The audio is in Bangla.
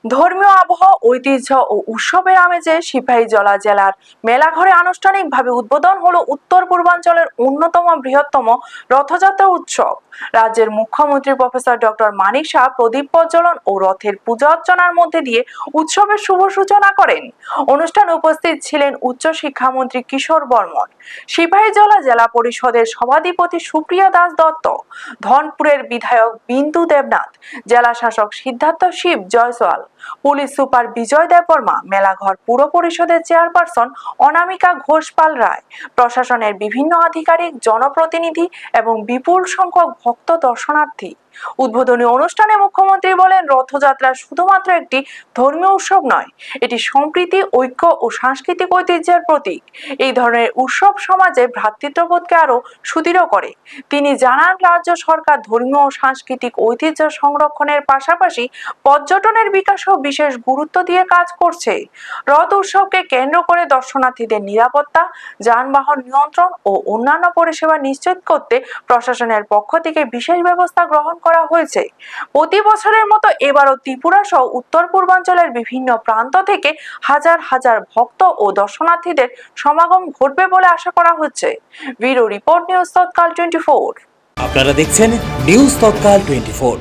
ধর্মীয় আবহাওয়া, ঐতিহ্য ও উৎসবের আমেজে সিপাহীজলা জেলার মেলাঘরে আনুষ্ঠানিকভাবে উদ্বোধন হলো উত্তর পূর্বাঞ্চলের অন্যতম বৃহত্তম রথযাত্রা উৎসব। রাজ্যের মুখ্যমন্ত্রী প্রফেসর ডক্টর মানিক সাহা প্রদীপ প্রজ্বলন ও রথের পূজা অর্চনার মধ্যে দিয়ে উৎসবের শুভ সূচনা করেন। অনুষ্ঠানে উপস্থিত ছিলেন উচ্চ শিক্ষামন্ত্রী কিশোর বর্মন, সিপাহীজলা জেলা পরিষদের সভাধিপতি সুপ্রিয়া দাস দত্ত, ধনপুরের বিধায়ক বিন্দু দেবনাথ, জেলা শাসক সিদ্ধার্থ শিব জয়সওয়াল, পুলিশ সুপার বিজয় দেববর্মা, মেলাঘর পুর পরিষদের চেয়ারপারসন অনামিকা ঘোষ পাল রায়, প্রশাসনের বিভিন্ন আধিকারিক, জনপ্রতিনিধি এবং বিপুল সংখ্যক ভক্ত দর্শনার্থী। উদ্বোধনী অনুষ্ঠানে মুখ্যমন্ত্রী বলেন, রথযাত্রা শুধুমাত্র একটি ধর্মীয় উৎসব নয়, এটি সম্প্রীতি, ঐক্য ও সাংস্কৃতিক ঐতিহ্যের প্রতীক। এই ধরনের উৎসব সমাজে ভ্রাতৃত্ববোধকে আরো সুদৃঢ় করে। তিনি জানান, রাজ্য সরকার ধর্মীয় ও সাংস্কৃতিক ঐতিহ্য সংরক্ষণের পাশাপাশি পর্যটনের বিকাশেও বিশেষ গুরুত্ব দিয়ে কাজ করছে। রথ উৎসবকে কেন্দ্র করে দর্শনার্থীদের নিরাপত্তা, যানবাহন নিয়ন্ত্রণ ও অন্যান্য পরিষেবা নিশ্চিত করতে প্রশাসনের পক্ষ থেকে বিশেষ ব্যবস্থা গ্রহণ করা হয়েছে। প্রতি বছরের মতো এবারও ত্রিপুরা সহ উত্তর পূর্বাঞ্চলের বিভিন্ন প্রান্ত থেকে হাজার হাজার ভক্ত ও দর্শনার্থীদের সমাগম ঘটবে বলে আশা করা হচ্ছে। ব্যুরো রিপোর্ট, নিউজ তৎকাল 24। আপনারা দেখছেন নিউজ তৎকাল 24।